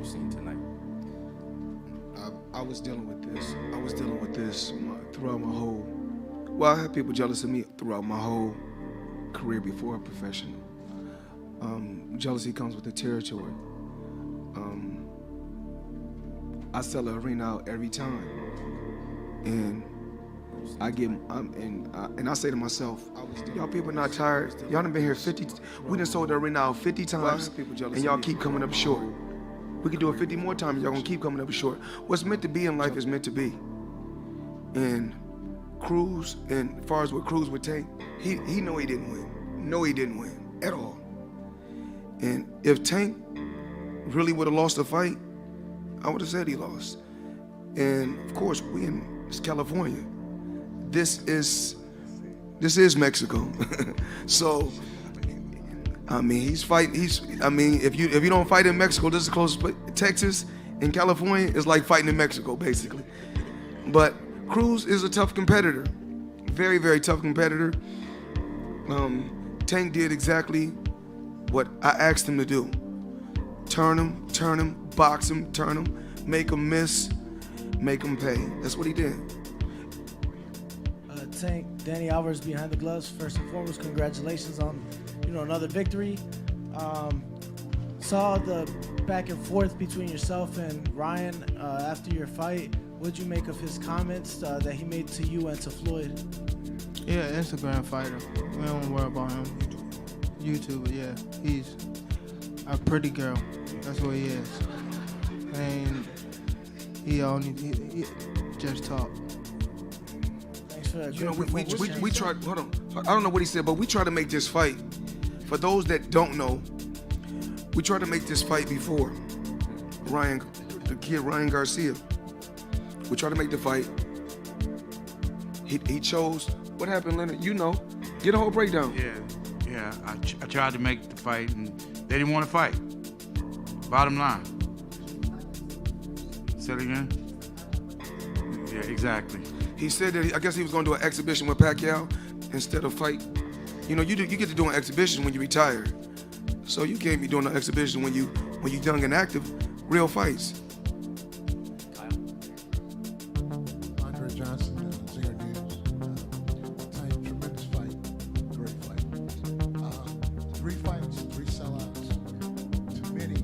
you've seen tonight? I was dealing with this. Throughout my whole. Well, I had people jealous of me throughout my whole career before professional. Jealousy comes with the territory. I sell an arena out every time, and I say to myself, y'all people not tired. Y'all done been here 50. We done sold the arena out 50 times, and y'all keep coming up short. We could do it 50 more times. Y'all gonna keep coming up short. What's meant to be in life is meant to be. And Cruz, and as far as what Cruz would take, he know he didn't win. No, he didn't win at all. And if Tank really would have lost the fight, I would have said he lost. And of course, it's California. This is Mexico. So, I mean, he's fighting. If you don't fight in Mexico, this is the closest place. Texas and California is like fighting in Mexico, basically. But Cruz is a tough competitor, very, very tough competitor. Tank did exactly what I asked him to do. Turn him, box him, turn him, make him miss, make him pay. That's what he did. Tank, Danny Alvarez behind the gloves. First and foremost, congratulations on, another victory. Saw the back and forth between yourself and Ryan after your fight. What'd you make of his comments that he made to you and to Floyd? Yeah, Instagram fighter. We don't worry about him. YouTuber, yeah. He's a pretty girl. That's what he is. And he just talk. Thanks for that. We tried, hold on. I don't know what he said, but we tried to make this fight. For those that don't know, we tried to make this fight before. The kid Ryan Garcia. We tried to make the fight. He chose. What happened, Leonard? Get a whole breakdown. Yeah. I tried to make the fight, and they didn't want to fight. Bottom line. Say it again? Yeah, exactly. He said that I guess he was going to do an exhibition with Pacquiao instead of fight. You get to do an exhibition when you retire. So you can't be doing an exhibition when you young and active. Real fights. Three fights, 3 sellouts. To many,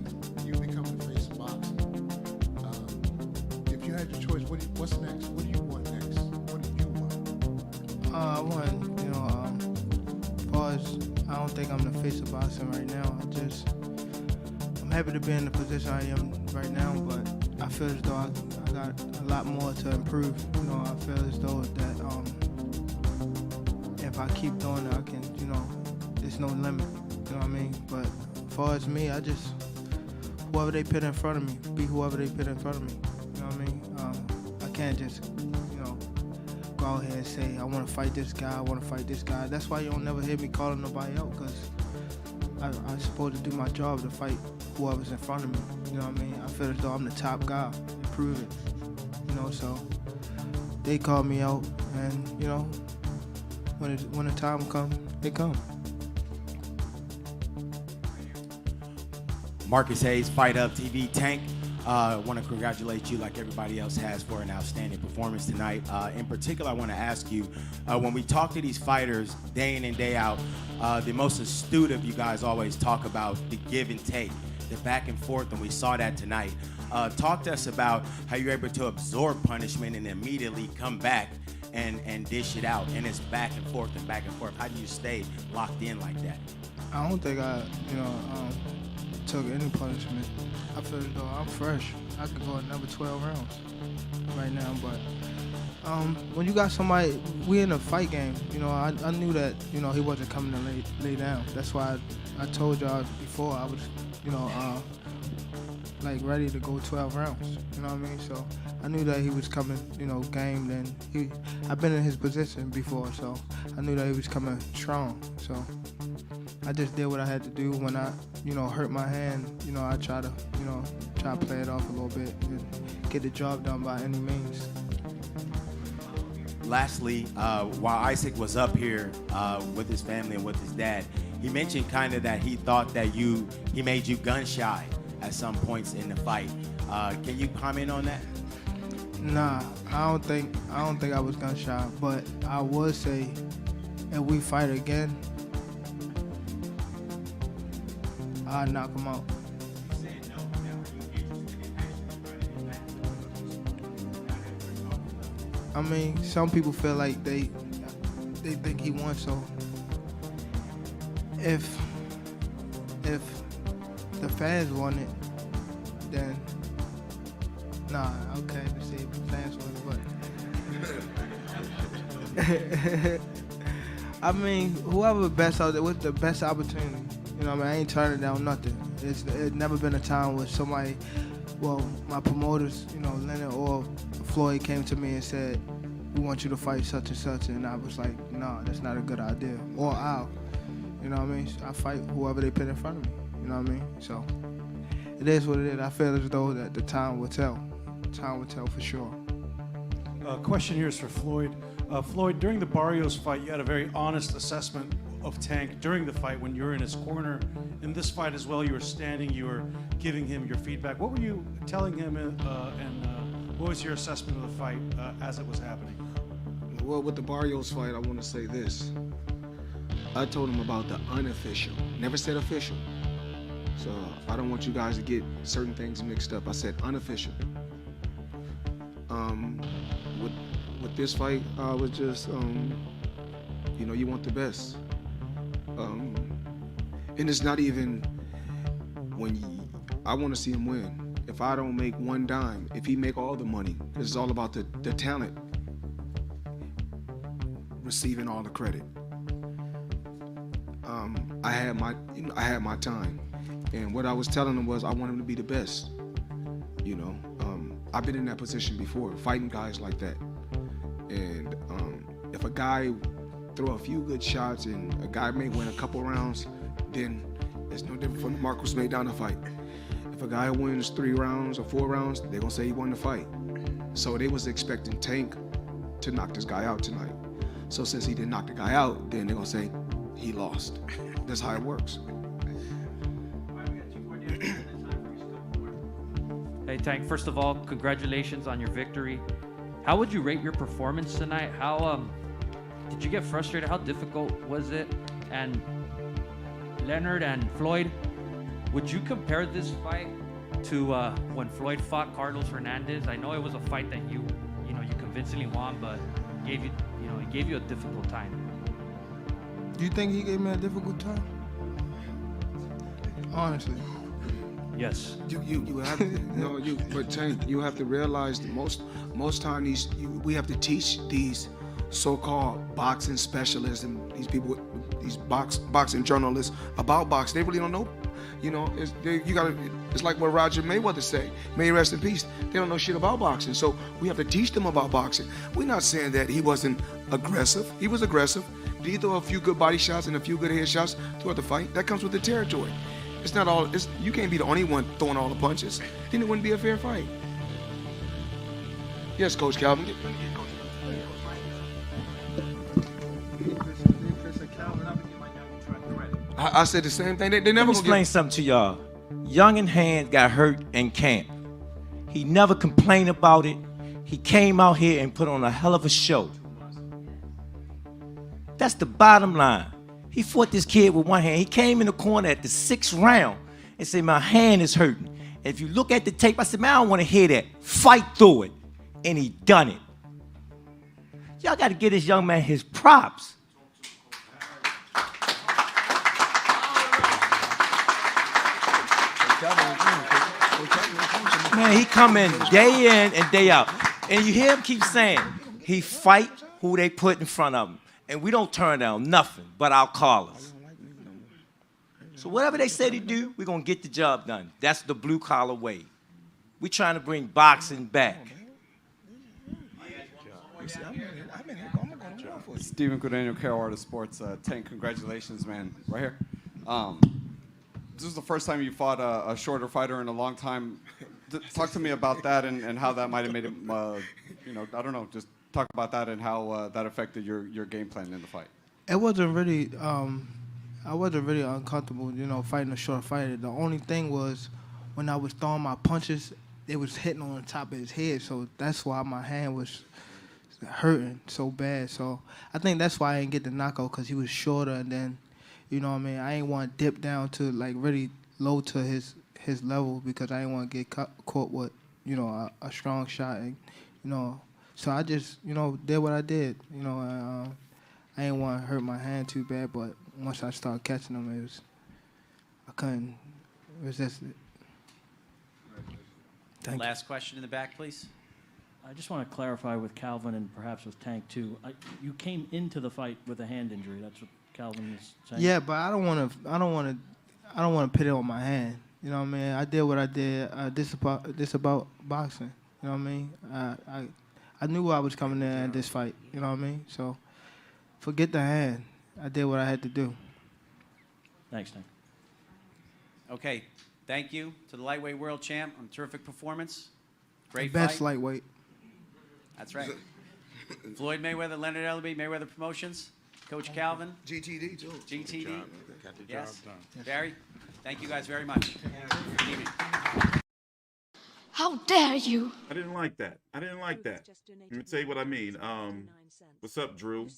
you become the face of boxing. If you had your choice, what's next? What do you want next? What do you want? I want, I don't think I'm the face of boxing right now. I'm happy to be in the position I am right now, but I feel as though I got a lot more to improve. I feel as though that if I keep doing it, I can, there's no limit. You know what I mean? But as far as me, whoever they put in front of me, be whoever they put in front of me. You know what I mean? I can't just, go out here and say, I want to fight this guy, I want to fight this guy. That's why you don't never hear me calling nobody out, because I'm supposed to do my job to fight whoever's in front of me. You know what I mean? I feel as though I'm the top guy, prove it. So they call me out, and, when the time comes, it comes. Marcus Hayes, Fight Up TV. Tank, want to congratulate you like everybody else has for an outstanding performance tonight. In particular, I want to ask you, when we talk to these fighters day in and day out, the most astute of you guys always talk about the give and take, the back and forth, and we saw that tonight. Talk to us about how you're able to absorb punishment and immediately come back and dish it out, and it's back and forth and back and forth. How do you stay locked in like that? I don't think I took any punishment. I feel as though I'm fresh. I could go another 12 rounds right now, but when you got somebody, we in a fight game, I knew that, he wasn't coming to lay down. That's why I told y'all before I was, ready to go 12 rounds, you know what I mean? So I knew that he was coming, gamed, and I've been in his position before, so I knew that he was coming strong. So I just did what I had to do. When I, hurt my hand, I try to play it off a little bit and get the job done by any means. Lastly, while Isaac was up here with his family and with his dad, he mentioned kind of that he thought that he made you gun shy at some points in the fight. Can you comment on that? Nah, I don't think I was gunshot, but I would say if we fight again, I'll knock him out. I mean, some people feel like they think he won, so if the fans want it, then nah, okay, to see if the fans want it, but I mean, whoever best out there, what's the best opportunity? You know what I mean? I ain't turning down nothing. It's never been a time where somebody, well, my promoters, you know, Leonard or Floyd came to me and said, we want you to fight such and such, and I was like, no, that's not a good idea. Or I'll, you know what I mean? I fight whoever they put in front of me, you know what I mean? So it is what it is. I feel as though that the time will tell. Time will tell for sure. Question here is for Floyd. Floyd, during the Barrios fight, you had a very honest assessment of Tank during the fight when you were in his corner. In this fight as well, you were standing, you were giving him your feedback. What were you telling him, and what was your assessment of the fight as it was happening? Well, with the Barrios fight, I want to say this. I told him about the unofficial, never said official. So I don't want you guys to get certain things mixed up. I said unofficial. With this fight, I was just, you know, you want the best. And it's not even I want to see him win. If I don't make one dime, if he make all the money, it's all about the talent receiving all the credit. I had my time, and what I was telling him was I want him to be the best. You know, I've been in that position before, fighting guys like that. And if a guy throw a few good shots and a guy may win a couple rounds, then it's no different from the Marcus Maidana fight. If a guy wins 3 rounds or 4 rounds, they're gonna say he won the fight. So they was expecting Tank to knock this guy out tonight. So since he didn't knock the guy out, then they're gonna say he lost. That's how it works. Hey Tank, first of all, congratulations on your victory. How would you rate your performance tonight? How did you get frustrated? How difficult was it? And Leonard and Floyd, would you compare this fight to when Floyd fought Carlos Hernandez? I know it was a fight that you convincingly won, but it gave you a difficult time. Do you think he gave me a difficult time? Honestly. Yes. You have to, but Tank, you have to realize that most times we have to teach these so-called boxing specialists and these people, these boxing journalists about boxing. They really don't know. You know, it's like what Roger Mayweather say. May he rest in peace. They don't know shit about boxing, so we have to teach them about boxing. We're not saying that he wasn't aggressive. He was aggressive. Did he throw a few good body shots and a few good head shots throughout the fight? That comes with the territory. It's not all. You can't be the only one throwing all the punches. Then it wouldn't be a fair fight. Yes, Coach Calvin. I said the same thing. They never. Let me explain something to y'all. Young in hand got hurt in camp. He never complained about it. He came out here and put on a hell of a show. That's the bottom line. He fought this kid with one hand. He came in the corner at the 6th round and said, my hand is hurting. And if you look at the tape, I said, man, I don't want to hear that. Fight through it. And he done it. Y'all got to give this young man his props. Man, he come in day in and day out. And you hear him keep saying, he fight who they put in front of him. And we don't turn down nothing but our callers. So whatever they say to do, we're going to get the job done. That's the blue-collar way. We're trying to bring boxing back. Steven Guadagno, Carol Artist Sports. Tank, congratulations, man. Right here. This is the first time you fought a shorter fighter in a long time. Talk to me about that and how that might have made him, I don't know, just talk about that and how that affected your game plan in the fight. It wasn't really, I wasn't really uncomfortable, fighting a short fighter. The only thing was when I was throwing my punches, it was hitting on the top of his head. So that's why my hand was hurting so bad. So I think that's why I didn't get the knockout, because he was shorter, and then, you know what I mean, I ain't want to dip down to like really low to his level, because I didn't want to get caught with, you know, a strong shot, and, you know, so I just, you know, did what I did. You know, I didn't want to hurt my hand too bad, but once I started catching them, I couldn't resist it. Thank Last question in the back, please. I just want to clarify with Calvin and perhaps with Tank too. You came into the fight with a hand injury. That's what Calvin is saying. Yeah, but I don't want to put it on my hand. You know what I mean? I did what I did. This about boxing. You know what I mean? I knew I was coming in this fight. You know what I mean? So forget the hand. I did what I had to do. Thanks, Tank. Okay, thank you to the lightweight world champ on a terrific performance. Great Best fight. lightweight. That's right. Floyd Mayweather, Leonard Ellerby, Mayweather Promotions, Coach Calvin. GTD too. GTD. Yes. Barry, thank you guys very much. Good evening. How dare you? I didn't like that. I didn't like that. Let me tell you what I mean. What's up, Drew?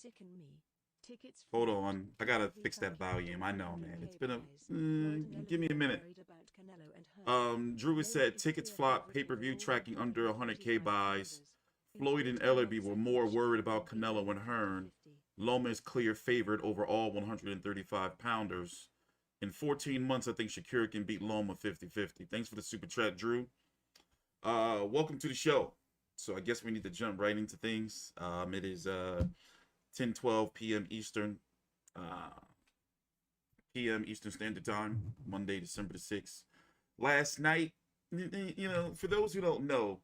Hold on. I gotta fix that volume. I know, man. It's been a... give me a minute. Drew has said tickets flop, pay-per-view tracking under 100K buys. Floyd and Ellerby were more worried about Canelo and Hearn. Loma is clear favorite over all 135-pounders. In 14 months, I think Shakira can beat Loma 50-50. Thanks for the super chat, Drew. Welcome to the show. So I guess we need to jump right into things. It is 10:12 p.m. Eastern. p.m. Eastern Standard Time, Monday, December the 6th. Last night, you know, for those who don't know,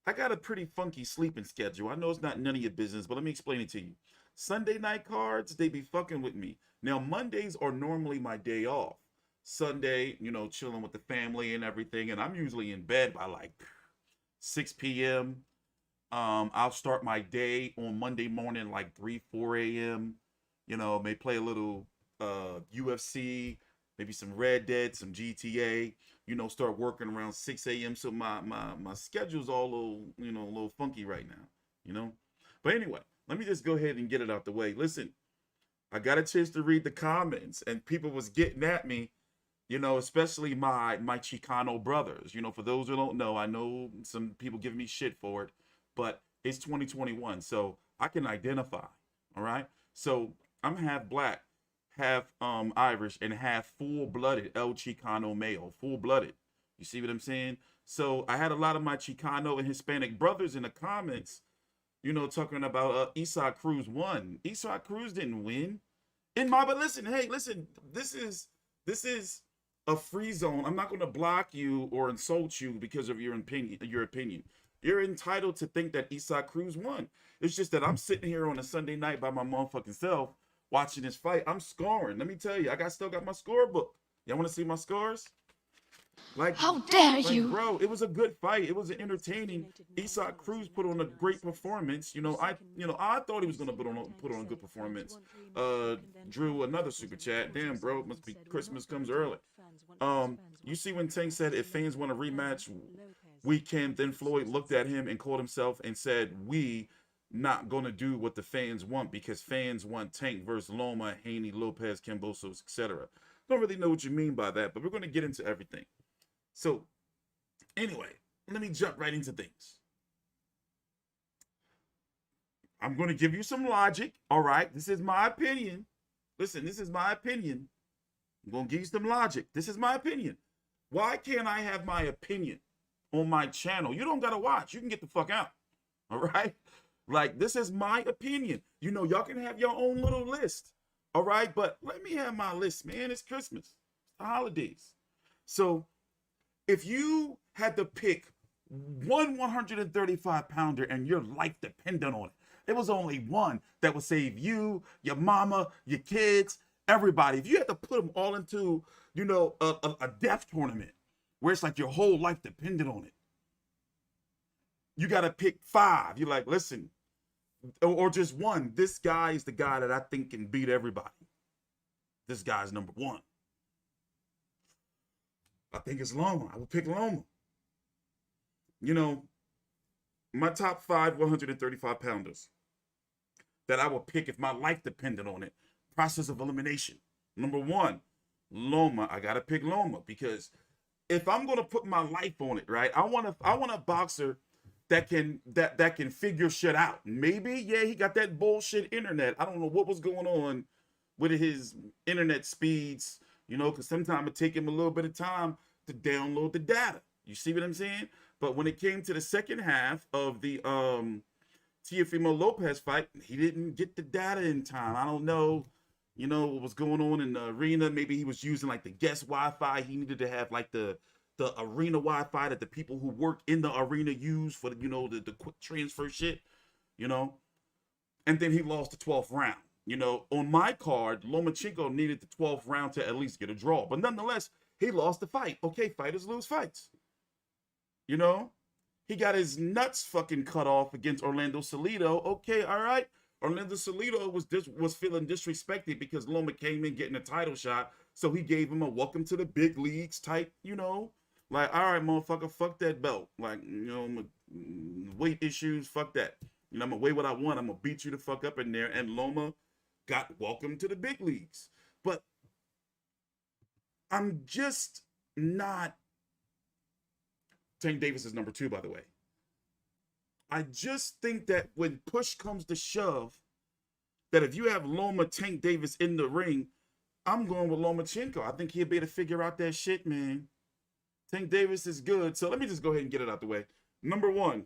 I got a pretty funky sleeping schedule. I know it's not none of your business, but let me explain it to you. Sunday night cards, they be fucking with me. Now, Mondays are normally my day off. Sunday, you know, chilling with the family and everything, and I'm usually in bed by like 6 p.m. I'll start my day on Monday morning like 3, 4 a.m. You know, may play a little UFC, maybe some Red Dead, some GTA. You know, start working around 6 a.m. So my schedule's all a little funky right now, you know. But anyway, let me just go ahead and get it out the way. Listen, I got a chance to read the comments, and people was getting at me, you know, especially my Chicano brothers. You know, for those who don't know, I know some people giving me shit for it, but it's 2021, so I can identify, all right? So I'm half black, half Irish, and half full-blooded El Chicano male, full-blooded. You see what I'm saying? So I had a lot of my Chicano and Hispanic brothers in the comments, you know, talking about Cruz won. Cruz didn't win. But listen, hey, listen, this is a free zone. I'm not going to block you or insult you because of your opinion. You're entitled to think that Cruz won. It's just that I'm sitting here on a Sunday night by my motherfucking self watching this fight. I'm scoring. Let me tell you, still got my scorebook. Y'all want to see my scores? Like, how dare you? Bro, it was a good fight. It was entertaining. Cruz put on a great performance. You know, I thought he was gonna put on a good performance. Drew, another super chat. Damn, bro, it must be Christmas comes early. You see when Tank said if fans want a rematch, we can. Then Floyd looked at him and called himself and said, we not gonna do what the fans want because fans want Tank versus Loma, Haney, Lopez, Kambosos, etc. Don't really know what you mean by that, but we're gonna get into everything. So, anyway, let me jump right into things. I'm going to give you some logic, all right? This is my opinion. Listen, this is my opinion. I'm going to give you some logic. This is my opinion. Why can't I have my opinion on my channel? You don't got to watch. You can get the fuck out, all right? Like, this is my opinion. You know, y'all can have your own little list, all right? But let me have my list, man. It's Christmas. It's the holidays. So, if you had to pick one 135-pounder and your life depended on it, there was only one that would save you, your mama, your kids, everybody. If you had to put them all into, you know, a death tournament where it's like your whole life depended on it, you got to pick 5. You're like, listen, or just one. This guy is the guy that I think can beat everybody. This guy's number 1. I think it's Loma. I would pick Loma. You know, my top 5 135 pounders that I would pick if my life depended on it. Process of elimination. Number 1, Loma. I gotta pick Loma because if I'm gonna put my life on it, right? I want a boxer that can figure shit out. Maybe, yeah, he got that bullshit internet. I don't know what was going on with his internet speeds, you know, because sometimes it take him a little bit of time to download the data. You see what I'm saying? But when it came to the second half of the Teofimo Lopez fight, he didn't get the data in time. I don't know, you know, what was going on in the arena. Maybe he was using like the guest Wi-Fi. He needed to have like the arena Wi-Fi that the people who work in the arena use for, you know, the quick transfer shit, you know. And then he lost the 12th round. You know, on my card, Lomachenko needed the 12th round to at least get a draw. But nonetheless, he lost the fight. Okay, fighters lose fights. You know? He got his nuts fucking cut off against Orlando Salido. Okay, all right. Orlando Salido was feeling disrespected because Loma came in getting a title shot. So he gave him a welcome to the big leagues type, you know? Like, all right, motherfucker, fuck that belt. Like, you know, weight issues, fuck that. You know, I'm going to weigh what I want. I'm going to beat you the fuck up in there. And Loma got welcome to the big leagues. But I'm just not... Tank Davis is number 2, by the way. I just think that when push comes to shove, that if you have Loma Tank Davis in the ring, I'm going with Lomachenko. I think he'll be able to figure out that shit, man. Tank Davis is good. So let me just go ahead and get it out the way. Number 1,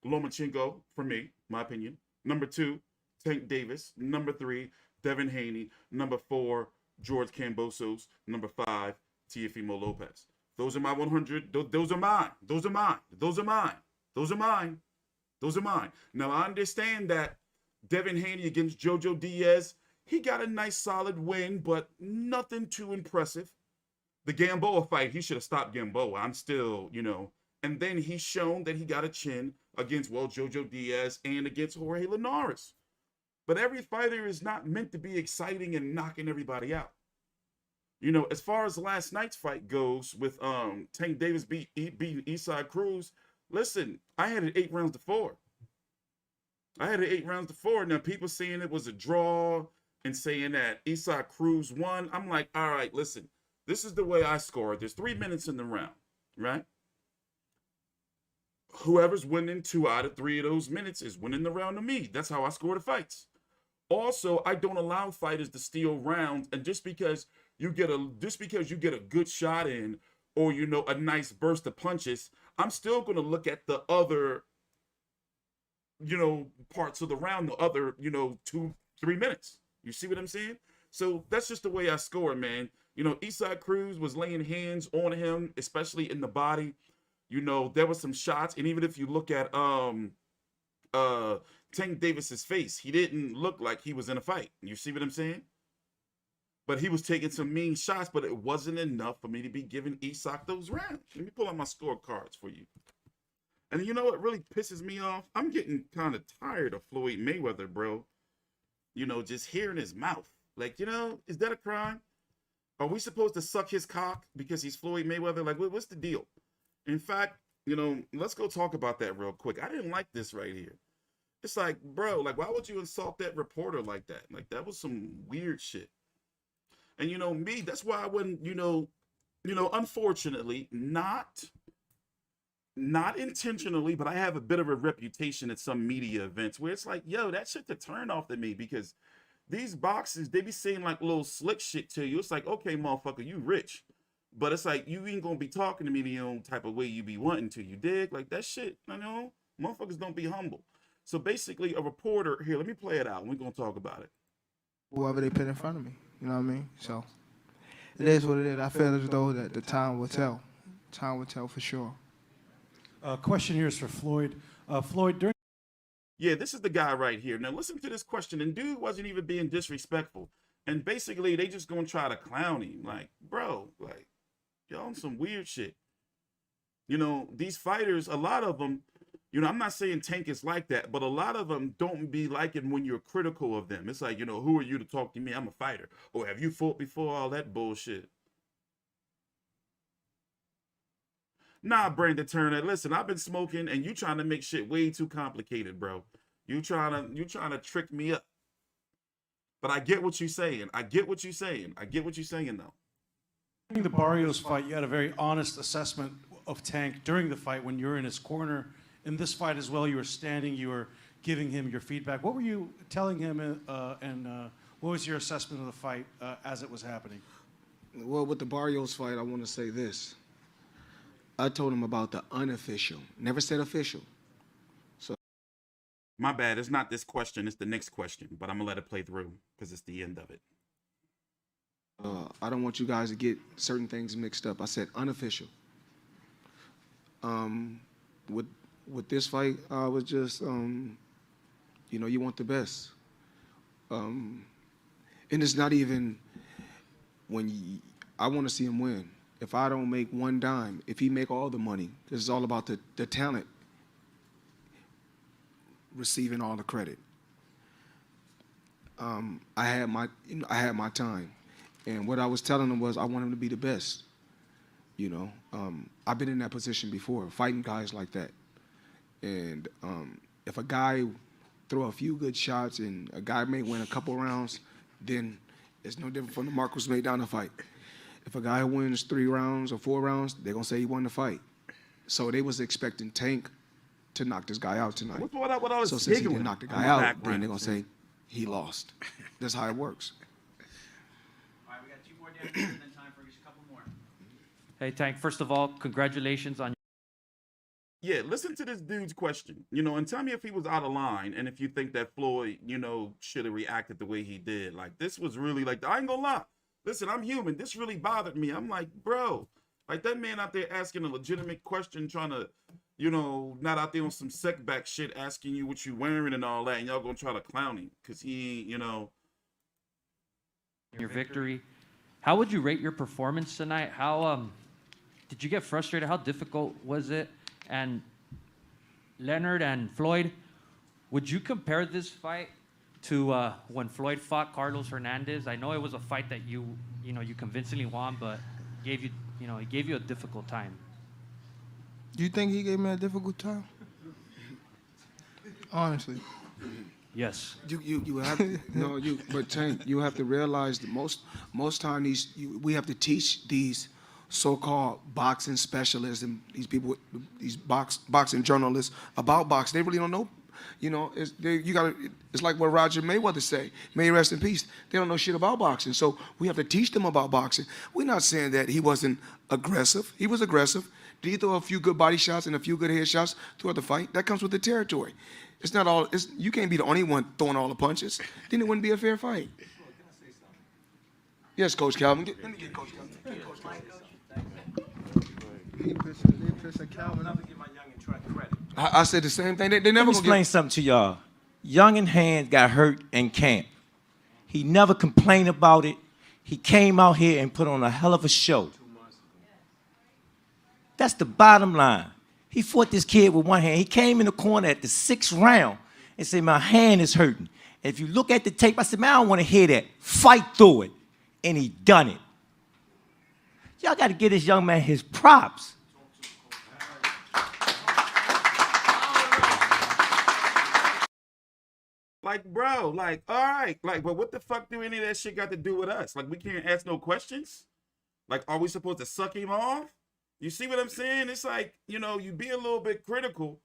Lomachenko, for me, my opinion. Number 2, Tank Davis. Number 3, Devin Haney. Number 4, George Kambosos. Number 5, Teofimo Lopez. Those are my 100. Those are mine. Those are mine. Those are mine. Those are mine. Those are mine. Now, I understand that Devin Haney against Jojo Diaz, he got a nice solid win, but nothing too impressive. The Gamboa fight, he should have stopped Gamboa. I'm still, you know. And then he's shown that he got a chin against, well, Jojo Diaz and against Jorge Linares. But every fighter is not meant to be exciting and knocking everybody out. You know, as far as last night's fight goes with Tank Davis beat Eastside Cruz, listen, I had it 8 rounds to 4. I had it 8 rounds to 4. Now, people saying it was a draw and saying that Eastside Cruz won. I'm like, all right, listen, this is the way I score. There's 3 minutes in the round, right? Whoever's winning 2 out of 3 of those minutes is winning the round to me. That's how I score the fights. Also, I don't allow fighters to steal rounds, and just because you get a good shot in, or, you know, a nice burst of punches, I'm still going to look at the other, you know, parts of the round, the other, you know, 2-3 minutes. You see what I'm saying? So that's just the way I score, man. You know, Eastside Cruz was laying hands on him, especially in the body. You know, there were some shots, and even if you look at Tank Davis's face, he didn't look like he was in a fight. You see what I'm saying? But he was taking some mean shots, but it wasn't enough for me to be giving Isak those rounds. Let me pull out my scorecards for you. And you know what really pisses me off? I'm getting kind of tired of Floyd Mayweather, bro. You know, just hearing his mouth. Like, you know, is that a crime? Are we supposed to suck his cock because he's Floyd Mayweather? Like, what's the deal? In fact, you know, let's go talk about that real quick. I didn't like this right here. It's like, bro, like, why would you insult that reporter like that? Like, that was some weird shit. And, you know, me, that's why I wouldn't, you know, unfortunately, not intentionally, but I have a bit of a reputation at some media events where it's like, yo, that shit to turn off to me, because these boxers, they be saying like little slick shit to you. It's like, okay, motherfucker, you rich. But it's like, you ain't gonna be talking to me the own type of way you be wanting to, you dig? Like, that shit, you know, motherfuckers don't be humble. So basically, a reporter, here, let me play it out, and we're gonna talk about it. Whoever they put in front of me, you know what I mean? So it is what it is. I feel as though that the time will tell. Time will tell for sure. Question here is for Floyd. Floyd, during... Yeah, this is the guy right here. Now listen to this question, and dude wasn't even being disrespectful. And basically, they just gonna try to clown him. Like, bro, like, y'all on some weird shit. You know, these fighters, a lot of them, you know, I'm not saying Tank is like that, but a lot of them don't be liking when you're critical of them. It's like, you know, who are you to talk to me? I'm a fighter. Or have you fought before? All that bullshit. Nah, Brandon Turner. Listen, I've been smoking, and you trying to make shit way too complicated, bro. You trying to trick me up. But I get what you're saying. I get what you're saying. I get what you're saying, though. During the Barrios fight, you had a very honest assessment of Tank during the fight when you were in his corner. In this fight as well, you were standing, you were giving him your feedback. What were you telling him, and what was your assessment of the fight as it was happening? Well, with the Barrios fight, I want to say this. I told him about the unofficial. Never said official. So. My bad. It's not this question. It's the next question. But I'm going to let it play through because it's the end of it. I don't want you guys to get certain things mixed up. I said unofficial. With this fight, I was just, you know, you want the best. And it's not even I want to see him win. If I don't make one dime, if he make all the money, this is all about the talent receiving all the credit. I had my time, and what I was telling him was I want him to be the best. You know, I've been in that position before, fighting guys like that, and if a guy throw a few good shots and a guy may win a couple rounds, then it's no different from the Marcus Maidana fight. If a guy wins 3 rounds or 4 rounds, they're going to say he won the fight. So they was expecting Tank to knock this guy out tonight. What I was so since he giggling. didn't knock the guy out, then they're going to say he lost. That's how it works. All right, we got 2 more down and then time for just a couple more. Hey, Tank, first of all, congratulations on Yeah, listen to this dude's question, you know, and tell me if he was out of line and if you think that Floyd, you know, should have reacted the way he did. Like, this was really, like, I ain't gonna lie. Listen, I'm human. This really bothered me. I'm like, bro, like that man out there asking a legitimate question, trying to, you know, not out there on some setback shit, asking you what you wearing and all that, and y'all gonna try to clown him because he, you know. your victory. How would you rate your performance tonight? How did you get frustrated? How difficult was it? And Leonard and Floyd, would you compare this fight to when Floyd fought Carlos Hernandez? I know it was a fight that you convincingly won, but it gave you a difficult time. Do you think he gave me a difficult time? Honestly. Yes. You have to, but Tank, you have to realize that most time we have to teach these so-called boxing specialists and these people, these boxing journalists about boxing. They really don't know. You know, it's like what Roger Mayweather say. May he rest in peace. They don't know shit about boxing. So we have to teach them about boxing. We're not saying that he wasn't aggressive. He was aggressive. Did he throw a few good body shots and a few good head shots throughout the fight? That comes with the territory. It's not all. You can't be the only one throwing all the punches. Then it wouldn't be a fair fight. Yes, Coach Calvin. Let me get Coach Calvin. They pissed at Calvin. I said the same thing. They never Let me gonna explain something to y'all. Young in hand got hurt in camp. He never complained about it. He came out here and put on a hell of a show. That's the bottom line. He fought this kid with one hand. He came in the corner at the 6th round and said, my hand is hurting. And if you look at the tape, I said, man, I don't want to hear that. Fight through it. And he done it. Y'all got to give this young man his props. Like, bro, like, all right, like, but what the fuck do any of that shit got to do with us? Like, we can't ask no questions? Like, are we supposed to suck him off? You see what I'm saying? It's like, you know, you be a little bit critical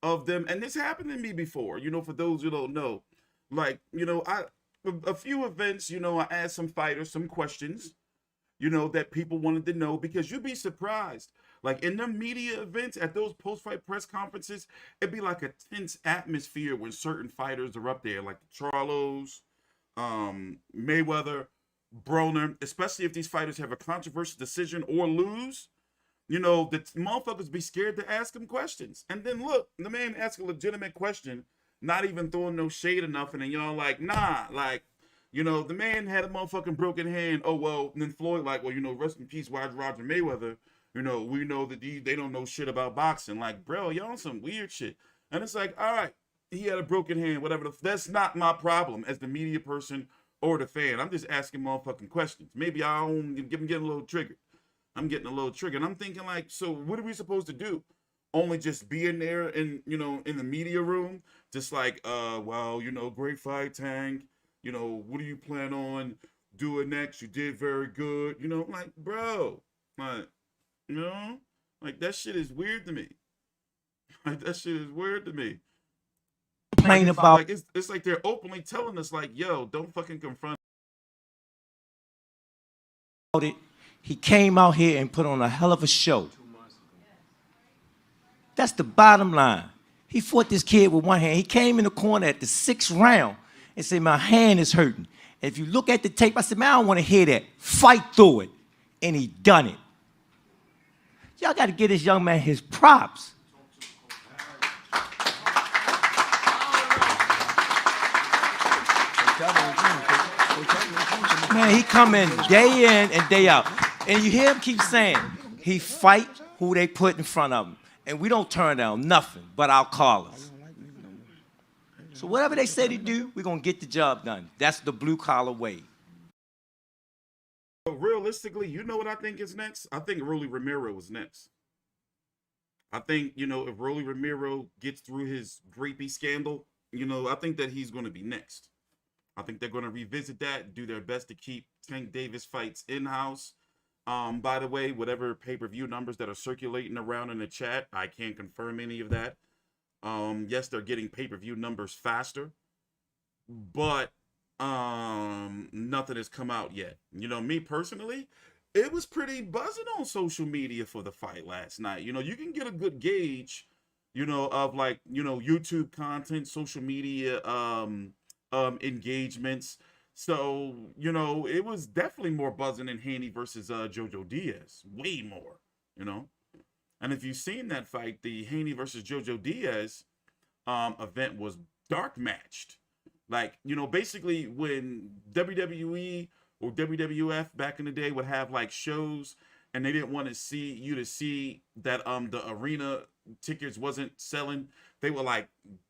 of them. And this happened to me before, you know, for those who don't know. Like, you know, a few events, you know, I asked some fighters some questions, you know, that people wanted to know, because you'd be surprised. Like, in the media events, at those post-fight press conferences, it'd be like a tense atmosphere when certain fighters are up there, like Charlos, Mayweather, Broner, especially if these fighters have a controversial decision or lose. You know, the motherfuckers be scared to ask them questions. And then look, the man asked a legitimate question, not even throwing no shade or nothing, and y'all like, nah, like, you know, the man had a motherfucking broken hand. Oh, well, and then Floyd like, well, you know, rest in peace, Roger Mayweather. You know, we know that they don't know shit about boxing. Like, bro, y'all on some weird shit. And it's like, all right, he had a broken hand, whatever. That's not my problem as the media person or the fan. I'm just asking motherfucking questions. Maybe I don't get a little triggered. I'm getting a little triggered. I'm thinking like, so what are we supposed to do? Only just be in there and, you know, in the media room, just like, well, you know, great fight, Tank. You know, what do you plan on doing next? You did very good. You know, like, bro, like, you know, like that shit is weird to me. Like that shit is weird to me. Complain about Like it's like they're openly telling us like, yo, don't fucking confront it. He came out here and put on a hell of a show. That's the bottom line. He fought this kid with one hand. He came in the corner at the 6th round and said, my hand is hurting. And if you look at the tape, I said, man, I don't want to hear that. Fight through it. And he done it. Y'all got to give this young man his props. Man, he come in and day out. And you hear him keep saying, he fight who they put in front of him. And we don't turn down nothing but our callers. So whatever they say to do, we're going to get the job done. That's the blue-collar way. Realistically, you know what I think is next? I think Rolly Romero is next. I think, you know, if Rolly Romero gets through his grapey scandal, you know, I think that he's going to be next. I think they're going to revisit that, do their best to keep Tank Davis fights in-house. By the way, whatever pay-per-view numbers that are circulating around in the chat, I can't confirm any of that. Yes, they're getting pay-per-view numbers faster, but nothing has come out yet. You know, me personally, it was pretty buzzing on social media for the fight last night. You know, you can get a good gauge, you know, of like, you know, YouTube content, social media engagements. So, you know, it was definitely more buzzing than Haney versus Jojo Diaz. Way more, you know. And if you've seen that fight, the Haney versus Jojo Diaz event was dark matched. Like, you know, basically when WWE or WWF back in the day would have like shows and they didn't want to see you to see that the arena tickets wasn't selling, they would like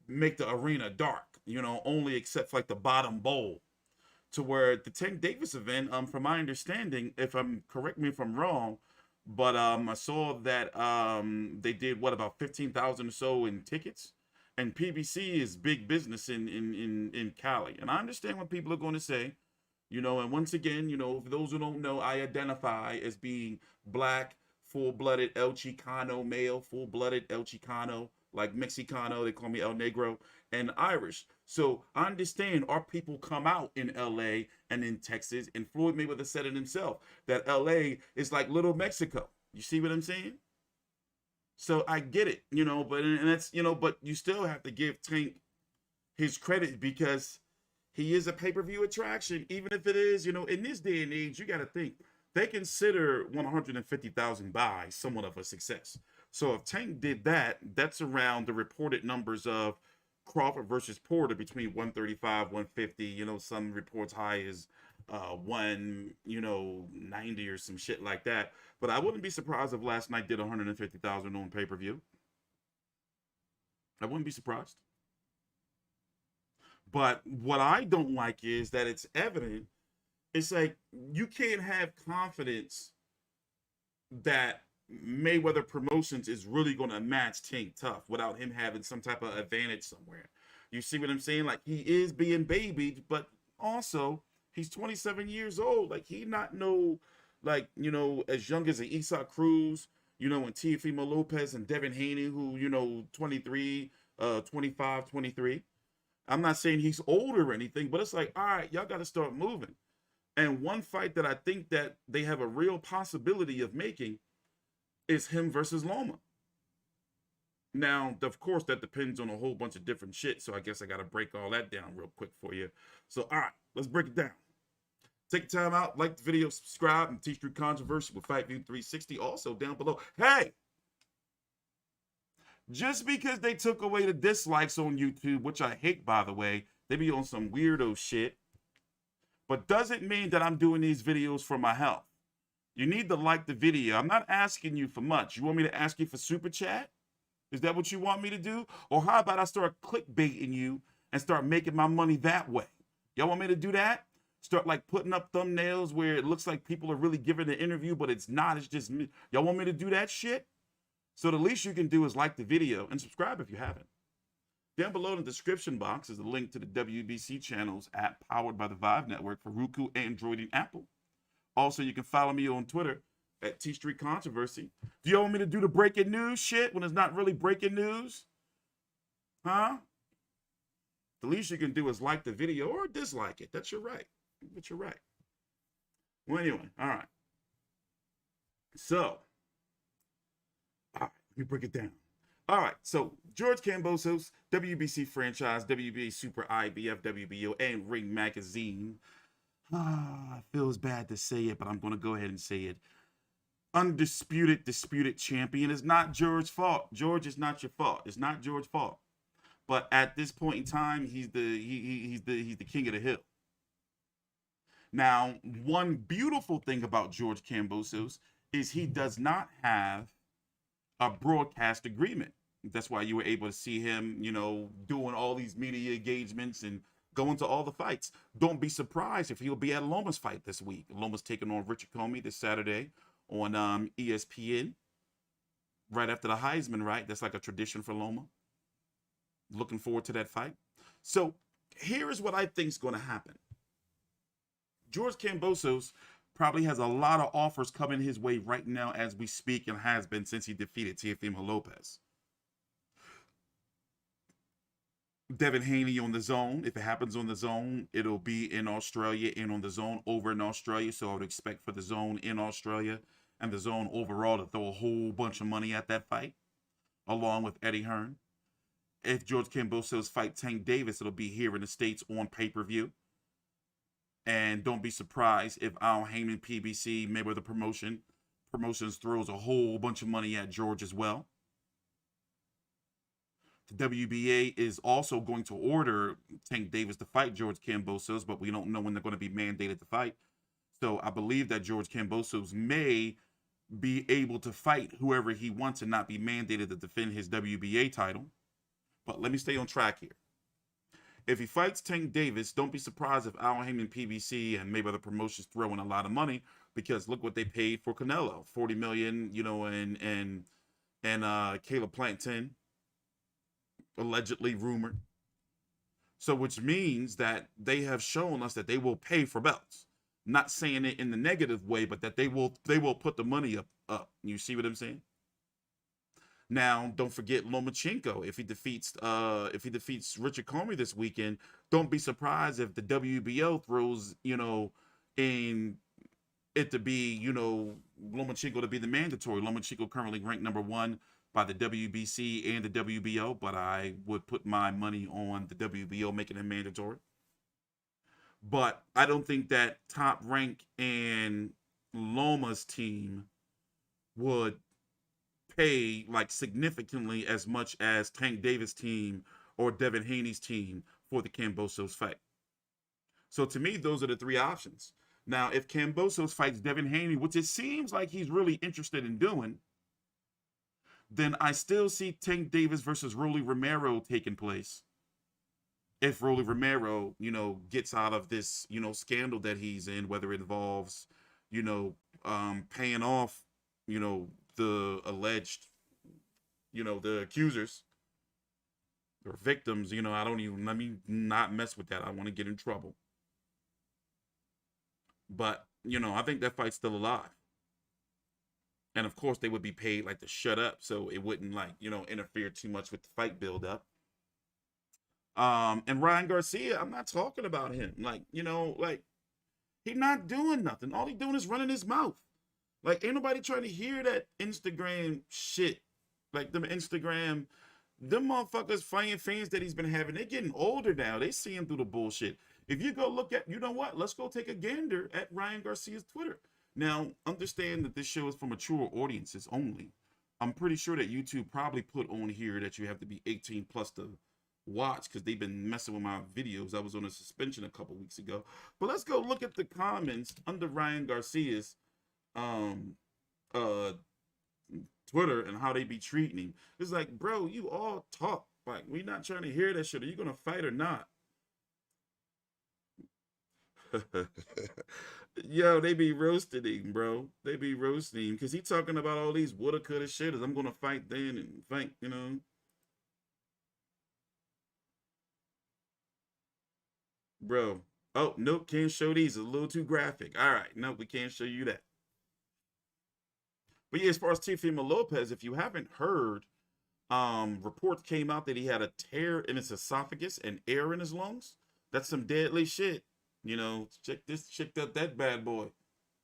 make the arena dark, you know, only except for like the bottom bowl. To where the Tank Davis event, from my understanding, correct me if I'm wrong, but I saw that they did what, about 15,000 or so in tickets, and PBC is big business in Cali, and I understand what people are going to say, you know. And once again, you know, for those who don't know, I identify as being black, full-blooded El Chicano male, full-blooded El Chicano, like Mexicano, they call me El Negro, and Irish. So I understand our people come out in LA and in Texas, and Floyd Mayweather said it himself, that LA is like little Mexico. You see what I'm saying? So I get it, you know, but and that's, you know, but you still have to give Tank his credit because he is a pay-per-view attraction, even if it is, you know, in this day and age, you got to think they consider 150,000 buys somewhat of a success. So if Tank did that, that's around the reported numbers of Crawford versus Porter between 135, 150, you know, some reports high as 190 or some shit like that. But I wouldn't be surprised if last night did 150,000 on pay-per-view. I wouldn't be surprised. But what I don't like is that it's evident. It's like you can't have confidence that Mayweather Promotions is really going to match Tank Tough without him having some type of advantage somewhere. You see what I'm saying? Like, he is being babied, but also he's 27 years old. Like, he not no, like, you know, as young as an Isak Cruz, you know, and Teofimo Lopez and Devin Haney, who, you know, 23, 25, 23. I'm not saying he's old or anything, but it's like, all right, y'all got to start moving. And one fight that I think that they have a real possibility of making is him versus Loma. Now, of course, that depends on a whole bunch of different shit, so I guess I got to break all that down real quick for you. So, all right, let's break it down. Take time out, like the video, subscribe, and teach through controversy with Fight View 360. Also, down below, hey, just because they took away the dislikes on YouTube, which I hate, by the way, they be on some weirdo shit, but doesn't mean that I'm doing these videos for my health. You need to like the video. I'm not asking you for much. You want me to ask you for super chat? Is that what you want me to do? Or how about I start clickbaiting you and start making my money that way? Y'all want me to do that? Start like putting up thumbnails where it looks like people are really giving the interview, but it's not. It's just me. Y'all want me to do that shit? So the least you can do is like the video and subscribe if you haven't. Down below in the description box is a link to the WBC Channels app powered by the Vive Network for Roku, Android, and Apple. Also, you can follow me on Twitter at T Street Controversy. Do you want me to do the breaking news shit when it's not really breaking news? Huh? The least you can do is like the video or dislike it. That's your right. But you're right. Well, anyway, all right. So, all right, let me break it down. All right, so George Kambosos, WBC franchise, WBA Super IBF, WBO, and Ring Magazine. It feels bad to say it, but I'm going to go ahead and say it. Undisputed, disputed champion. Is not George's fault. George is not your fault. It's not George's fault. But at this point in time, he's the king of the hill. Now, one beautiful thing about George Kambosos is he does not have a broadcast agreement. That's why you were able to see him, you know, doing all these media engagements and going to all the fights. Don't be surprised if he'll be at Loma's fight this week. Loma's taking on Richard Comey this Saturday on ESPN, right after the Heisman, right? That's like a tradition for Loma. Looking forward to that fight. So here is what I think is going to happen. George Kambosos probably has a lot of offers coming his way right now as we speak, and has been since he defeated Teofimo Lopez. Devin Haney on the zone. If it happens on the zone, it'll be in Australia and on the zone over in Australia. So I would expect for the zone in Australia and the zone overall to throw a whole bunch of money at that fight, along with Eddie Hearn. If George Kambosos fight Tank Davis, it'll be here in the States on pay-per-view. And don't be surprised if Al Heyman, PBC, Mayweather Promotions throws a whole bunch of money at George as well. The WBA is also going to order Tank Davis to fight George Kambosos, but we don't know when they're going to be mandated to fight. So I believe that George Kambosos may be able to fight whoever he wants and not be mandated to defend his WBA title. But let me stay on track here. If he fights Tank Davis, don't be surprised if Al Heyman, PBC, and Mayweather Promotions throw in a lot of money, because look what they paid for Canelo, $40 million, you know, and Caleb Planton, allegedly rumored. So which means that they have shown us that they will pay for belts. Not saying it in the negative way, but that they will put the money up. You see what I'm saying? Now, don't forget Lomachenko. If he defeats Richard Comey this weekend, don't be surprised if the WBO throws, you know, in it to be, you know, Lomachenko to be the mandatory. Lomachenko currently ranked #1 by the WBC and the WBO, but I would put my money on the WBO making him mandatory. But I don't think that Top Rank and Loma's team would pay like significantly as much as Tank Davis' team or Devin Haney's team for the Kambosos fight. So to me, those are the three options. Now, if Kambosos fights Devin Haney, which it seems like he's really interested in doing, then I still see Tank Davis versus Rolly Romero taking place. If Rolly Romero, you know, gets out of this, you know, scandal that he's in, whether it involves, you know, paying off, you know, the alleged, you know, the accusers or victims, you know, let me not mess with that. I want to get in trouble. But, you know, I think that fight's still alive. And of course they would be paid like to shut up, so it wouldn't like, you know, interfere too much with the fight build up. And Ryan Garcia, I'm not talking about him. Like, you know, like he's not doing nothing. All he's doing is running his mouth. Like, ain't nobody trying to hear that Instagram shit. Like, them motherfuckers, fighting fans that he's been having, they're getting older now. They see him through the bullshit. If you go look at, you know what? Let's go take a gander at Ryan Garcia's Twitter. Now, understand that this show is for mature audiences only. I'm pretty sure that YouTube probably put on here that you have to be 18 plus to watch, because they've been messing with my videos. I was on a suspension a couple weeks ago. But let's go look at the comments under Ryan Garcia's Twitter and how they be treating him. It's like, bro, you all talk. Like, we're not trying to hear that shit. Are you gonna fight or not? Yo, they be roasting him, bro. They be roasting him because he talking about all these woulda, coulda, shouldas. I'm gonna fight then and fight, you know. Bro. Oh, nope, can't show these. It's a little too graphic. All right, no, we can't show you that. But yeah, as far as Teofimo Lopez, if you haven't heard, reports came out that he had a tear in his esophagus and air in his lungs. That's some deadly shit. You know, check out that bad boy.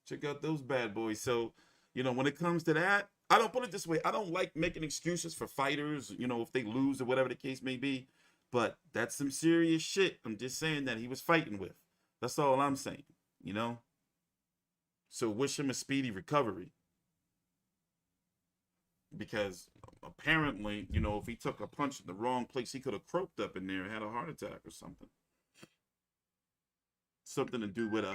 Check out those bad boys. So, you know, when it comes to that, I don't put it this way. I don't like making excuses for fighters, you know, if they lose or whatever the case may be. But that's some serious shit. I'm just saying that he was fighting with. That's all I'm saying, you know? So wish him a speedy recovery. Because apparently, you know, if he took a punch in the wrong place, he could have croaked up in there and had a heart attack or something. Something to do with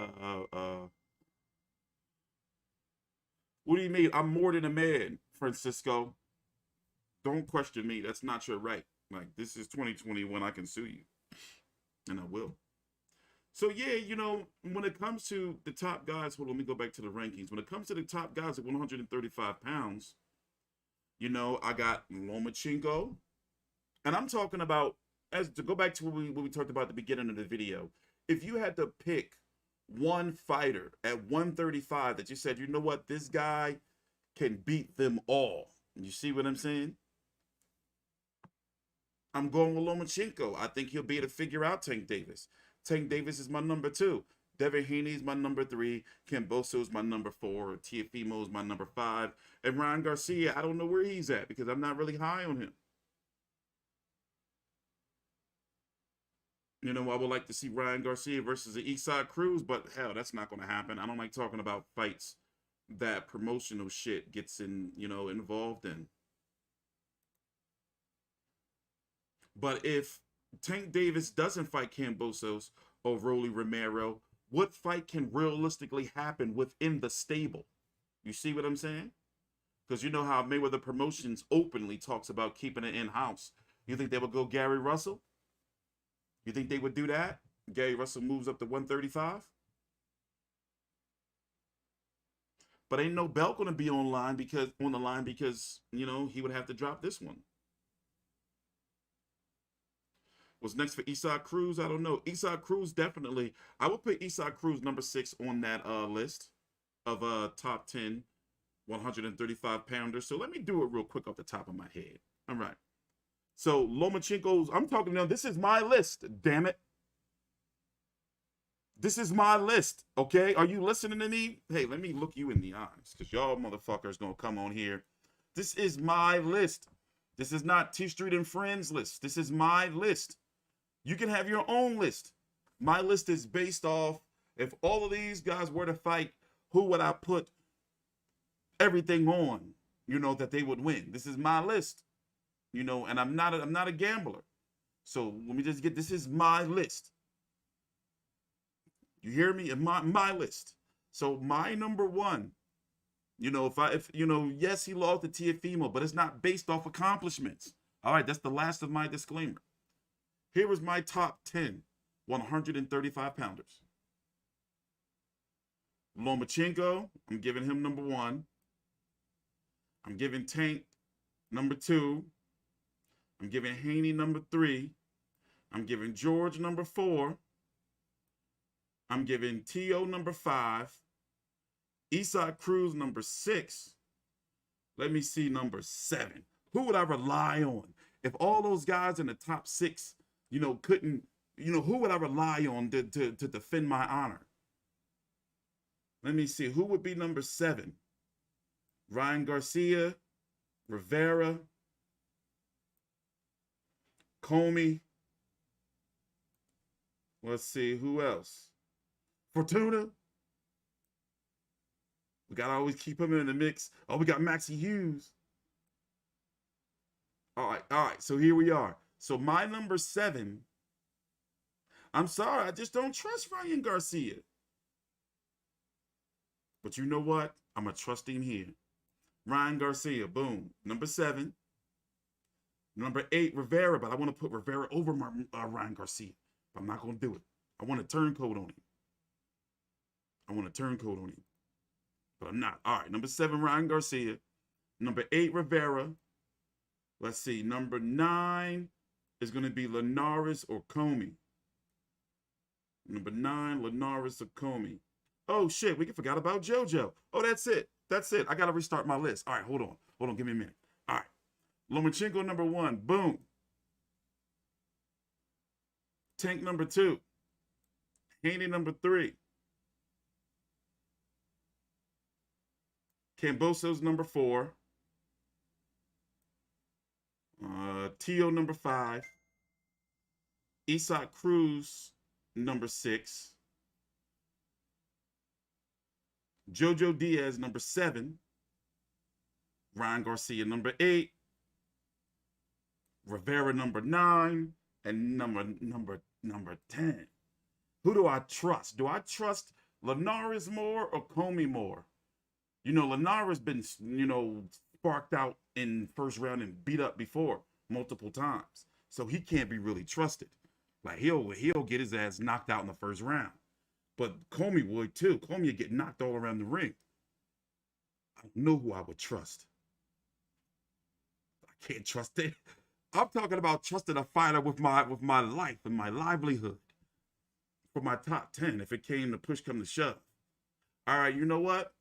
what do you mean? I'm more than a man, Francisco. Don't question me. That's not your right. Like, this is 2021. I can sue you. And I will. So, yeah, you know, when it comes to the top guys, hold on, let me go back to the rankings. When it comes to the top guys at 135 pounds, you know, I got Lomachenko. And I'm talking about, as to go back to what we talked about at the beginning of the video. If you had to pick one fighter at 135 that you said, you know what, this guy can beat them all. You see what I'm saying? I'm going with Lomachenko. I think he'll be able to figure out Tank Davis. Tank Davis is my number 2. Devin Haney is my number 3. Kambosos is my number 4. Teofimo is my number 5. And Ryan Garcia, I don't know where he's at because I'm not really high on him. You know, I would like to see Ryan Garcia versus the Eastside Cruz, but hell, that's not going to happen. I don't like talking about fights that promotional shit gets involved in. But if Tank Davis doesn't fight Kambosos or Rolly Romero, what fight can realistically happen within the stable? You see what I'm saying? Because you know how Mayweather Promotions openly talks about keeping it in-house. You think they would go Gary Russell? You think they would do that? Gary Russell moves up to 135? But ain't no belt going to be on the line because, you know, he would have to drop this one. What's next for Eastside Cruz? I don't know. Eastside Cruz, definitely. I would put Eastside Cruz number 6 on that list of top 10 135-pounders. So let me do it real quick off the top of my head. All right. So Lomachenko's, I'm talking now, this is my list, damn it. This is my list, okay? Are you listening to me? Hey, let me look you in the eyes, because y'all motherfuckers gonna come on here. This is my list. This is not T Street and Friends list. This is my list. You can have your own list. My list is based off, if all of these guys were to fight, who would I put everything on, you know, that they would win? This is my list. You know, and I'm not a gambler. So let me just get, this is my list. You hear me? My list. So my number 1, you know, if you know, yes, he lost to Teofimo, but it's not based off accomplishments. All right, that's the last of my disclaimer. Here is my top 10 135-pounders. Lomachenko, I'm giving him number 1. I'm giving Tank number 2. I'm giving Haney number 3. I'm giving George number 4. I'm giving T.O. number 5. Eastside Cruz number 6. Let me see number 7. Who would I rely on? If all those guys in the top 6, you know, couldn't, you know, who would I rely on to defend my honor? Let me see. Who would be number 7? Ryan Garcia, Rivera, Comey. Let's see, who else? Fortuna. We got to always keep him in the mix. Oh, we got Maxie Hughes. All right, so here we are. So my number 7, I'm sorry, I just don't trust Ryan Garcia. But you know what? I'm going to trust him here. Ryan Garcia, boom. Number 7. Number 8, Rivera, but I want to put Rivera over Ryan Garcia. But I'm not going to do it. I want a turncoat on him. I want a turncoat on him. But I'm not. All right, number 7, Ryan Garcia. Number 8, Rivera. Let's see. Number 9 is going to be Linares or Comey. Number 9, Linares or Comey. Oh, shit. We forgot about JoJo. Oh, that's it. That's it. I got to restart my list. All right, hold on. Hold on. Give me a minute. All right. Lomachenko, number 1. Boom. Tank, number 2. Haney, number 3. Kambosos, number 4. Tio, number 5. Isak Cruz, number 6. Jojo Diaz, number 7. Ryan Garcia, number 8. Rivera, number 9. And number 10. Who do I trust? Do I trust Linares more or Comey more? You know, Linares been, sparked out in first round and beat up before multiple times. So he can't be really trusted. Like he'll get his ass knocked out in the first round. But Comey would too. Comey would get knocked all around the ring. I don't know who I would trust. I can't trust it. I'm talking about trusting a fighter with my life and my livelihood. For my top 10, if it came to push come to shove. All right, you know what?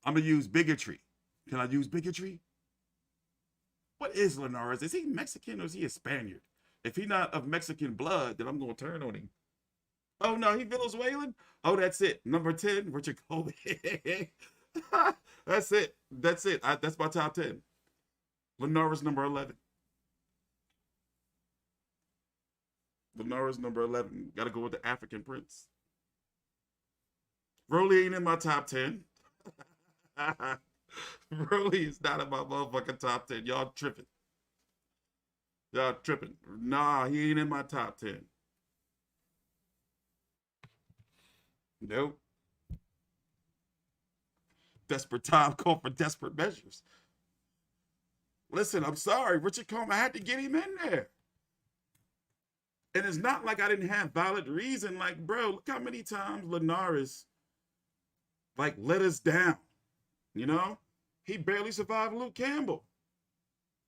I'm going to use bigotry. Can I use bigotry? What is Linares? Is he Mexican or is he a Spaniard? If he's not of Mexican blood, then I'm going to turn on him. Oh, no, he Venezuelan? Oh, that's it. Number 10, Richard Kobe. That's it. That's it. That's my top 10. Linares, number 11. Linares, number 11. Got to go with the African Prince. Rolly ain't in my top 10. Rolly is not in my motherfucking top 10. Y'all tripping. Y'all tripping. Nah, he ain't in my top 10. Nope. Desperate time call for desperate measures. Listen, I'm sorry. Richard Coleman, I had to get him in there. And it's not like I didn't have valid reason. Like, bro, look how many times Linares, let us down. You know? He barely survived Luke Campbell.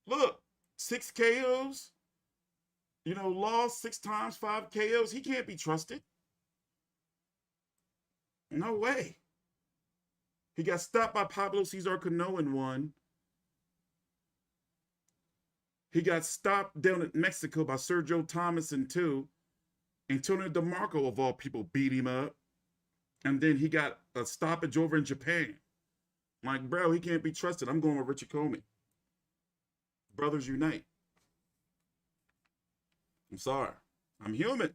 Look, 6 KOs. Lost 6 times, 5 KOs. He can't be trusted. No way. He got stopped by Pablo Cesar Cano in 1. He got stopped down in Mexico by Sergio Thomas in 2. Antonio DeMarco, of all people, beat him up. And then he got a stoppage over in Japan. Like, bro, he can't be trusted. I'm going with Richard Comey. Brothers unite. I'm sorry. I'm human.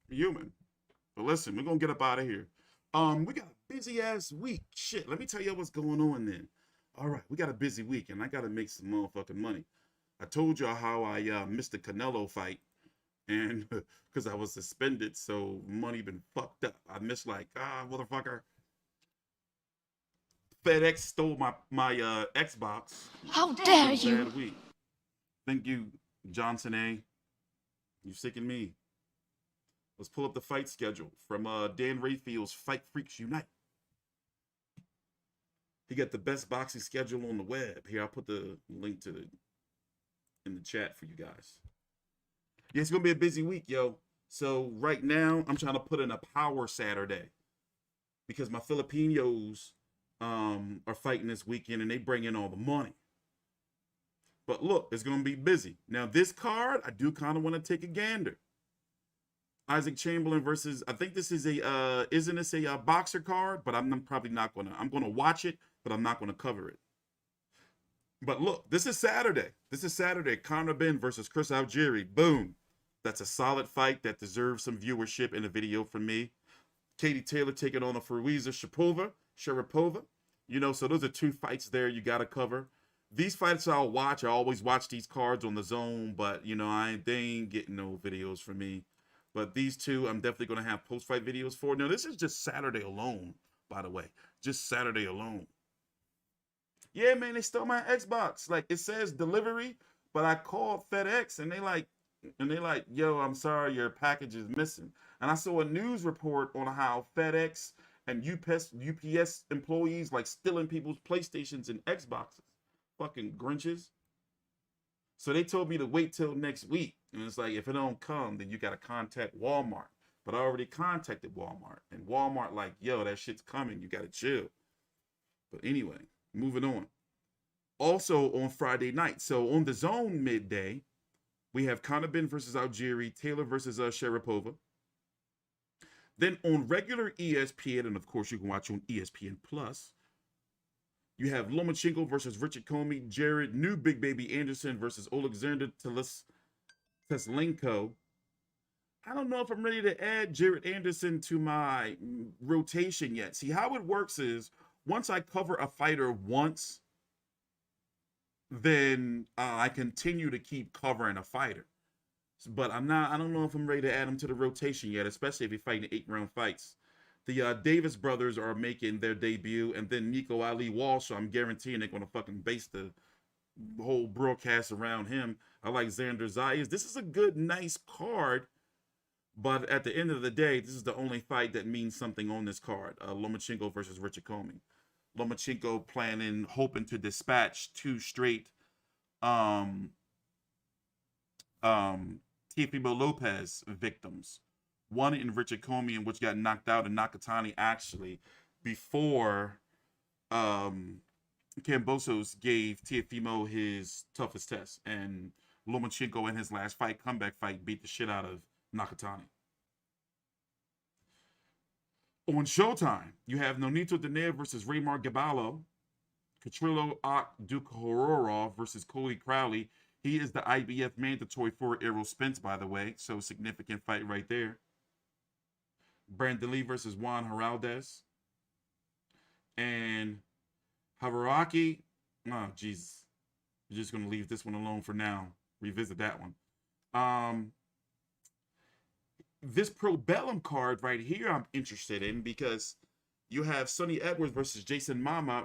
I'm human. But listen, we're going to get up out of here. We got a busy-ass week. Shit, let me tell you what's going on then. All right, we got a busy week, and I got to make some motherfucking money. I told y'all how I missed the Canelo fight, and because I was suspended, so money been fucked up. I missed motherfucker. FedEx stole my Xbox. How dare you? Bad week. Thank you, Johnson A. You sicking me. Let's pull up the fight schedule from Dan Rayfield's Fight Freaks Unite. He got the best boxing schedule on the web. Here, I'll put the link in the chat for you guys. Yeah, it's gonna be a busy week, yo. So right now, I'm trying to put in a power Saturday because my Filipinos are fighting this weekend and they bring in all the money. But look, it's gonna be busy. Now this card, I do kind of want to take a gander. Isaac Chamberlain versus, I think this is isn't this a boxer card? But I'm probably not gonna. I'm gonna watch it, but I'm not gonna cover it. But look, this is Saturday. This is Saturday. Conor Ben versus Chris Algieri. Boom. That's a solid fight that deserves some viewership in a video from me. Katie Taylor taking on a Faruiza Sharapova. So those are 2 fights there you got to cover. These fights I'll watch. I always watch these cards on the zone, but, they ain't getting no videos from me. But these 2, I'm definitely going to have post-fight videos for. Now, this is just Saturday alone, by the way. Just Saturday alone. Yeah, man, they stole my Xbox. It says delivery, but I called FedEx, and they And they're like, yo, I'm sorry, your package is missing. And I saw a news report on how FedEx and UPS employees like stealing people's PlayStations and Xboxes. Fucking Grinches. So they told me to wait till next week. And it's like, if it don't come, then you got to contact Walmart. But I already contacted Walmart. And Walmart like, yo, that shit's coming. You got to chill. But anyway, moving on. Also on Friday night. So on the Zone midday, we have Conor Ben versus Algieri, Taylor versus Sharapova. Then on regular ESPN, and of course you can watch on ESPN Plus, you have Lomachenko versus Richard Comey, Jared New Big Baby Anderson versus Alexander Teslenko. I don't know if I'm ready to add Jared Anderson to my rotation yet. See, how it works is once I cover a fighter once, then I continue to keep covering a fighter. But I don't know if I'm ready to add him to the rotation yet, especially if he's fighting 8-round fights. The Davis brothers are making their debut, and then Nico Ali Walsh, so I'm guaranteeing they're going to fucking base the whole broadcast around him. I like Xander Zayas. This is a good, nice card, but at the end of the day, this is the only fight that means something on this card. Lomachenko versus Richard Comey. Lomachenko hoping to dispatch 2 straight Teofimo Lopez victims. One in Richard Comey, in which got knocked out in Nakatani actually before Kambosos gave Teofimo his toughest test. And Lomachenko in his last fight, comeback fight, beat the shit out of Nakatani. On Showtime, you have Nonito Donaire versus Raymar Gaballo. Catrillo Dukhororov versus Cody Crowley. He is the IBF mandatory for Errol Spence, by the way. So significant fight right there. Brandon Lee versus Juan Heraldez. And Havaraki. Oh, Jesus. We're just going to leave this one alone for now. Revisit that one. This Pro Bellum card right here I'm interested in because you have Sonny Edwards versus Jason Mama,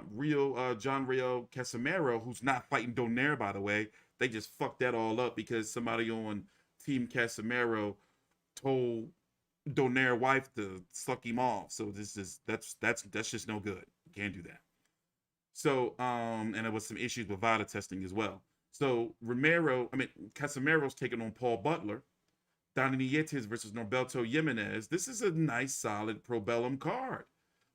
John Rio Casimero, who's not fighting Donaire, by the way. They just fucked that all up because somebody on Team Casimero told Donaire's wife to suck him off. So that's just no good. You can't do that. So and there was some issues with VADA testing as well. So Casimero's taking on Paul Butler. Donny Nietes versus Norberto Jimenez. This is a nice, solid Pro Bellum card.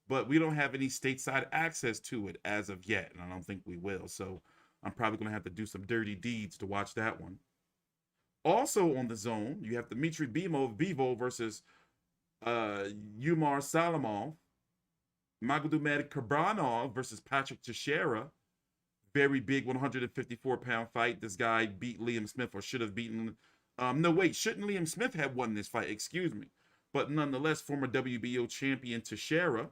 But we don't have any stateside access to it as of yet, and I don't think we will. So I'm probably going to have to do some dirty deeds to watch that one. Also on the Zone, you have Dmitry Bivol versus Umar Salamov. Magomed Kabranov versus Patrick Teixeira. Very big 154-pound fight. This guy beat Liam Smith, or should have beaten... no, wait, shouldn't Liam Smith have won this fight? Excuse me. But nonetheless, former WBO champion Teixeira.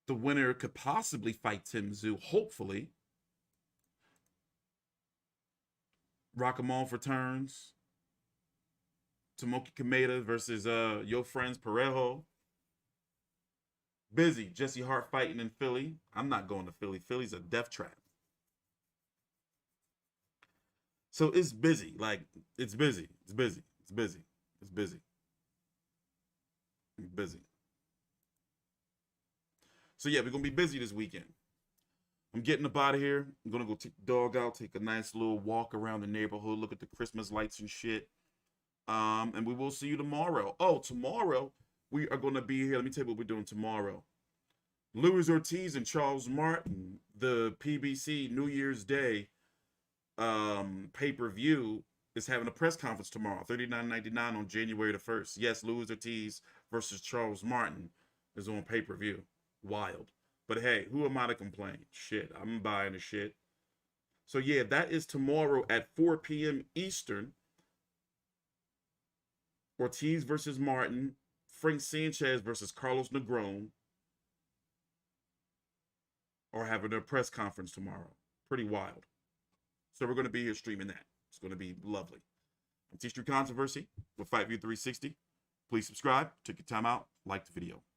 The winner could possibly fight Tim Tszyu, hopefully. Rakhmonov returns. Tomoki Kameda versus your friends Parejo. Busy. Jesse Hart fighting in Philly. I'm not going to Philly. Philly's a death trap. So it's busy. Like, it's busy. It's busy. It's busy. It's busy. It's busy. So yeah, we're going to be busy this weekend. I'm getting up out of here. I'm going to go take the dog out, take a nice little walk around the neighborhood, look at the Christmas lights and shit. And we will see you tomorrow. Oh, tomorrow we are going to be here. Let me tell you what we're doing tomorrow. Luis Ortiz and Charles Martin, the PBC New Year's Day pay-per-view, is having a press conference tomorrow, $39.99 on January the 1st. Yes, Luis Ortiz versus Charles Martin is on pay-per-view. Wild. But hey, who am I to complain? Shit, I'm buying the shit. So yeah, that is tomorrow at 4 p.m. Eastern. Ortiz versus Martin. Frank Sanchez versus Carlos Negron are having their press conference tomorrow. Pretty wild. So we're going to be here streaming that. It's going to be lovely. I'm T-Street Controversy with Fight View 360. Please subscribe, take your time out, like the video.